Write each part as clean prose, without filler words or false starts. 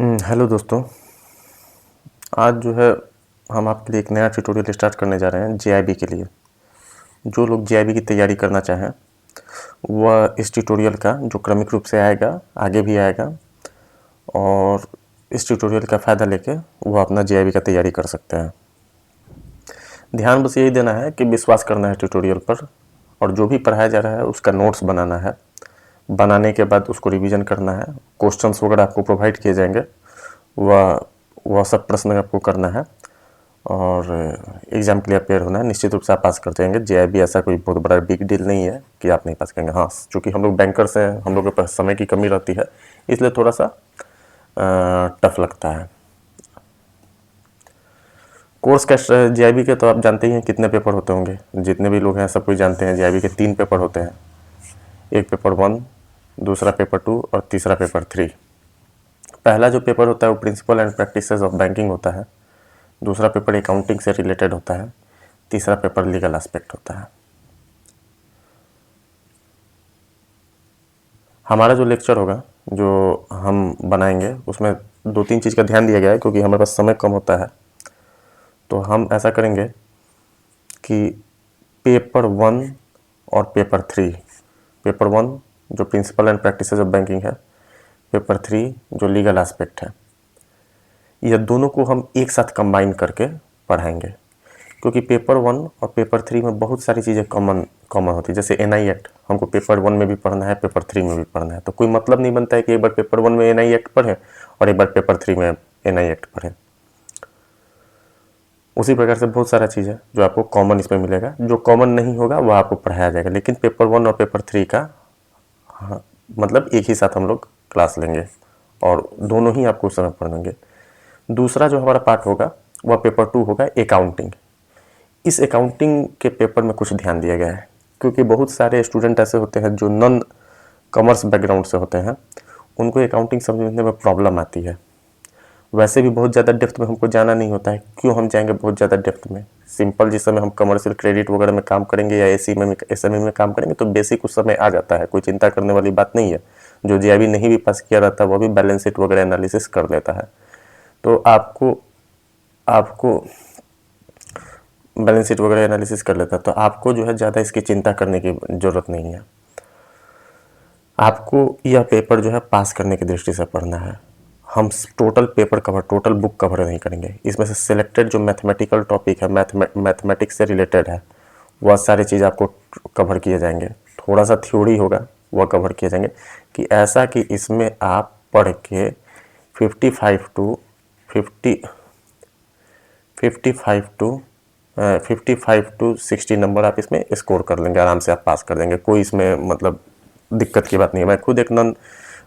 Hello दोस्तों। आज जो है हम आपके लिए एक नया ट्यूटोरियल स्टार्ट करने जा रहे हैं जेआईबी के लिए। जो लोग जेआईबी की तैयारी करना चाहें वह इस ट्यूटोरियल का जो क्रमिक रूप से आएगा आगे भी आएगा, और इस ट्यूटोरियल का फ़ायदा लेके वह अपना जेआईबी का तैयारी कर सकते हैं। ध्यान बस यही देना है कि विश्वास करना है ट्यूटोरियल पर, और जो भी पढ़ाया जा रहा है उसका नोट्स बनाना है। बनाने के बाद उसको रिवीजन करना है। क्वेश्चंस वगैरह आपको प्रोवाइड किए जाएंगे, वह सब प्रश्न आपको करना है और एग्ज़ाम के लिए अपेयर होना है। निश्चित रूप से आप पास कर जाएंगे। जेआईबी ऐसा कोई बहुत बड़ा बिग डील नहीं है कि आप नहीं पास करेंगे। हाँ, चूँकि हम लोग बैंकर्स हैं, हम लोग के पास समय की कमी रहती है, इसलिए थोड़ा सा टफ लगता है। कोर्स का जेआईबी के तो आप जानते ही हैं कितने पेपर होते होंगे। जितने भी लोग हैं सब कुछ जानते हैं जेआईबी के 3 पेपर होते हैं। एक पेपर 1, दूसरा पेपर 2 और तीसरा पेपर 3। पहला जो पेपर होता है वो principle and practices of banking होता है। दूसरा पेपर अकाउंटिंग से रिलेटेड होता है। तीसरा पेपर लीगल एस्पेक्ट होता है। हमारा जो लेक्चर होगा, जो हम बनाएंगे, उसमें 2-3 चीज़ का ध्यान दिया गया है क्योंकि हमारे पास समय कम होता है। तो हम ऐसा करेंगे कि पेपर 1 और पेपर 3, पेपर 1 जो principle and practices of banking है, पेपर 3 जो लीगल एस्पेक्ट है, यह दोनों को हम एक साथ कंबाइन करके पढ़ाएंगे। क्योंकि पेपर 1 और पेपर 3 में बहुत सारी चीज़ें कॉमन होती है। जैसे एनआई एक्ट हमको पेपर 1 में भी पढ़ना है, पेपर 3 में भी पढ़ना है। तो कोई मतलब नहीं बनता है कि एक बार पेपर 1 में एनआई एक्ट पढ़ें और एक बार पेपर 3 में एनआई एक्ट पढ़ें। उसी प्रकार से बहुत सारा चीज़ है जो आपको कॉमन इसमें मिलेगा। जो कॉमन नहीं होगा वह आपको पढ़ाया जाएगा, लेकिन पेपर 1 और पेपर 3 का मतलब एक ही साथ हम लोग क्लास लेंगे और दोनों ही आपको उस समय पढ़ेंगे। दूसरा जो हमारा पार्ट होगा वह पेपर 2 होगा अकाउंटिंग। इस अकाउंटिंग के पेपर में कुछ ध्यान दिया गया है क्योंकि बहुत सारे स्टूडेंट ऐसे होते हैं जो नॉन कॉमर्स बैकग्राउंड से होते हैं, उनको अकाउंटिंग समझने में प्रॉब्लम आती है। वैसे भी बहुत ज़्यादा डेप्थ में हमको जाना नहीं होता है। क्यों हम जाएंगे बहुत ज़्यादा डेप्थ में? सिंपल जिस समय हम कमर्शियल क्रेडिट वगैरह में काम करेंगे या एसएमई में काम करेंगे तो बेसिक उस समय आ जाता है, कोई चिंता करने वाली बात नहीं है। जो जेआईबी नहीं भी पास किया रहता है वह भी बैलेंस शीट वगैरह एनालिसिस कर लेता है। तो आपको बैलेंस शीट वगैरह एनालिसिस कर लेता है, तो आपको जो है ज़्यादा इसकी चिंता करने की ज़रूरत नहीं है। आपको यह पेपर जो है पास करने की दृष्टि से पढ़ना है। हम total paper cover, total book cover नहीं करेंगे। इसमें से सिलेक्टेड जो मैथमेटिकल टॉपिक है, मैथमेटिक्स से रिलेटेड है, वह सारी चीज़ आपको कवर किए जाएंगे। थोड़ा सा थ्योरी होगा वह कवर किए जाएंगे कि ऐसा कि इसमें आप पढ़ के 55 टू 60 नंबर आप इसमें स्कोर कर लेंगे, आराम से आप पास कर देंगे। कोई इसमें मतलब दिक्कत की बात नहीं है। मैं खुद एक नॉन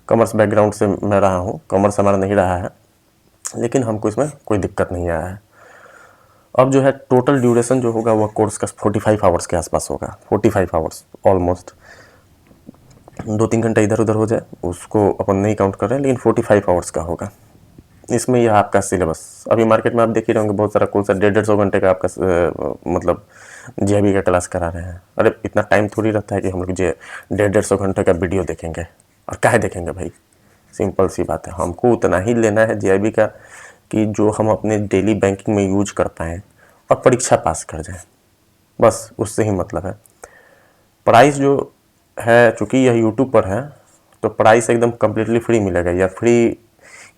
कॉमर्स बैकग्राउंड से मैं रहा हूँ, कॉमर्स हमारा नहीं रहा है, लेकिन हमको इसमें कोई दिक्कत नहीं आया है। अब जो है टोटल ड्यूरेशन जो होगा वह कोर्स का 45 आवर्स के आसपास होगा। 45 आवर्स ऑलमोस्ट 2-3 घंटा इधर उधर हो जाए उसको अपन नहीं काउंट कर रहे हैं, लेकिन 45 आवर्स का होगा। इसमें यह आपका सिलेबस, अभी मार्केट में आप देख ही रहे होंगे बहुत सारा कोर्स है 150 घंटे का आपका मतलब जेआईबी का क्लास करा रहे हैं। अरे इतना टाइम थोड़ी रहता है कि हम लोग 150 घंटे का वीडियो देखेंगे। और काहे देखेंगे भाई? सिंपल सी बात है, हमको उतना ही लेना है जेआईबी का कि जो हम अपने डेली बैंकिंग में यूज कर पाएँ और परीक्षा पास कर जाएँ, बस उससे ही मतलब है। प्राइस जो है, चूँकि यह यूट्यूब पर है तो प्राइस एकदम कम्प्लीटली फ्री मिलेगा या फ्री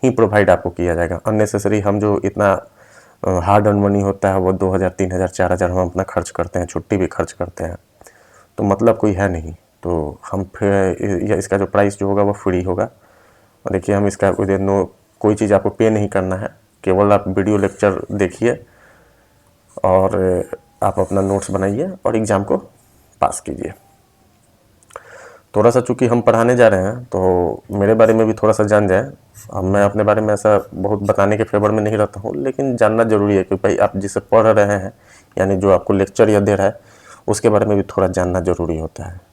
ही प्रोवाइड आपको किया जाएगा। अननेसेसरी हम जो इतना हार्ड अर्न मनी होता है वो 2000, 3000, 4000 हम अपना खर्च करते हैं, छुट्टी भी खर्च करते हैं, तो मतलब कोई है नहीं। तो हम फिर इसका जो प्राइस जो होगा वो फ्री होगा। और देखिए हम इसका कोई चीज़ आपको पे नहीं करना है, केवल आप वीडियो लेक्चर देखिए और आप अपना नोट्स बनाइए और एग्ज़ाम को पास कीजिए। थोड़ा सा चूँकि हम पढ़ाने जा रहे हैं तो मेरे बारे में भी थोड़ा सा जान जाए। अब मैं अपने बारे में ऐसा बहुत बताने के फेवर में नहीं रहता हूँ, लेकिन जानना ज़रूरी है क्योंकि भाई आप जिसे पढ़ रहे हैं, यानी जो आपको लेक्चर या दे रहा है, उसके बारे में भी थोड़ा जानना ज़रूरी होता है।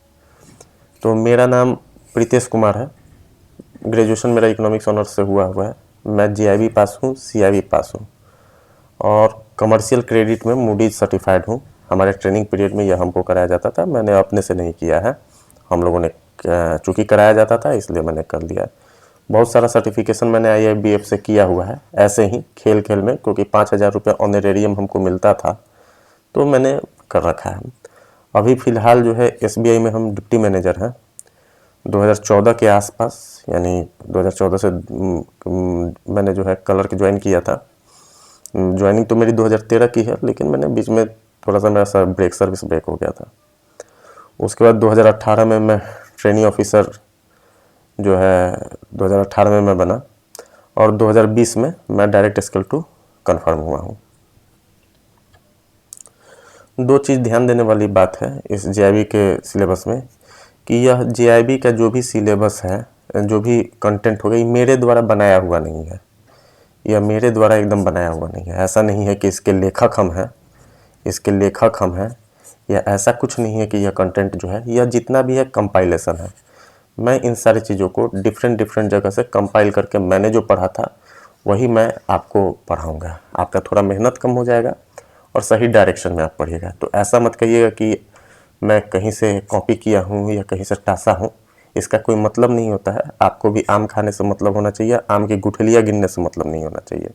तो मेरा नाम प्रीतेश कुमार है। ग्रेजुएशन मेरा इकोनॉमिक्स ऑनर्स से हुआ है। मैं जेआईबी पास हूँ, सीआईबी पास हूँ और कमर्शियल क्रेडिट में मूडीज सर्टिफाइड हूँ। हमारे ट्रेनिंग पीरियड में यह हमको कराया जाता था, मैंने अपने से नहीं किया है, हम लोगों ने चूँकि कराया जाता था इसलिए मैंने कर लिया। बहुत सारा सर्टिफिकेशन मैंने IIBF से किया हुआ है, ऐसे ही खेल खेल में, क्योंकि 5,000 रुपये ऑनरेरियम हमको मिलता था तो मैंने कर रखा है। अभी फ़िलहाल जो है SBI में हम डिप्टी मैनेजर हैं। 2014 के आसपास, यानी 2014 से मैंने जो है कलर के ज्वाइन किया था। ज्वाइनिंग तो मेरी 2013 की है, लेकिन मैंने बीच में थोड़ा सा मेरा सर्विस ब्रेक हो गया था। उसके बाद 2018 में मैं ट्रेनिंग ऑफिसर जो है 2018 में मैं बना, और 2020 में मैं डायरेक्ट स्केल 2 कन्फर्म हुआ हूँ। 2 चीज़ ध्यान देने वाली बात है इस JIB के सिलेबस में, कि यह JIB का जो भी सिलेबस है, जो भी कंटेंट होगा, ये मेरे द्वारा बनाया हुआ नहीं है। यह मेरे द्वारा एकदम बनाया हुआ नहीं है। ऐसा नहीं है कि इसके लेखक हम हैं, या ऐसा कुछ नहीं है कि यह कंटेंट जो है, यह जितना भी है कंपाइलेशन है। मैं इन सारी चीज़ों को डिफरेंट जगह से कंपाइल करके मैंने जो पढ़ा था वही मैं आपको पढ़ाऊँगा। आपका थोड़ा मेहनत कम हो जाएगा और सही डायरेक्शन में आप पढ़िएगा। तो ऐसा मत कहिएगा कि मैं कहीं से कॉपी किया हूँ या कहीं से टासा हूँ, इसका कोई मतलब नहीं होता है। आपको भी आम खाने से मतलब होना चाहिए, आम की गुठलियाँ गिनने से मतलब नहीं होना चाहिए।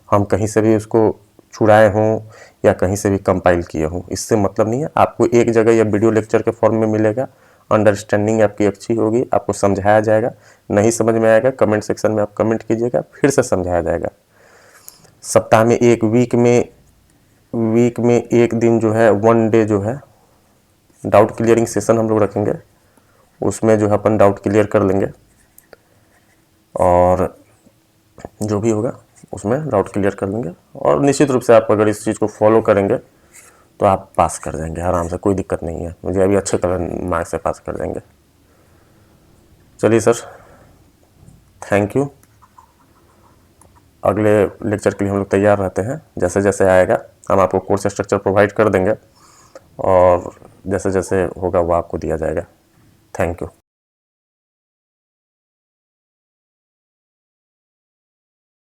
हम कहीं से भी उसको छुड़ाए हों या कहीं से भी कंपाइल किए हों, इससे मतलब नहीं है। आपको एक जगह या वीडियो लेक्चर के फॉर्म में मिलेगा, अंडरस्टैंडिंग आपकी अच्छी होगी, आपको समझाया जाएगा। नहीं समझ में आएगा कमेंट सेक्शन में आप कमेंट कीजिएगा, फिर से समझाया जाएगा। सप्ताह में वीक में एक दिन जो है, 1 डे जो है डाउट क्लियरिंग सेशन हम लोग रखेंगे। उसमें जो है अपन डाउट क्लियर कर लेंगे, और जो भी होगा उसमें डाउट क्लियर कर लेंगे। और निश्चित रूप से आप अगर इस चीज़ को फॉलो करेंगे तो आप पास कर जाएंगे आराम से, कोई दिक्कत नहीं है। मुझे अभी अच्छे कलर मार्क्स से पास कर जाएंगे। चलिए सर, थैंक यू। अगले लेक्चर के लिए हम लोग तैयार रहते हैं। जैसे जैसे आएगा हम आपको कोर्स स्ट्रक्चर प्रोवाइड कर देंगे, और जैसे जैसे होगा वो आपको दिया जाएगा। Thank you.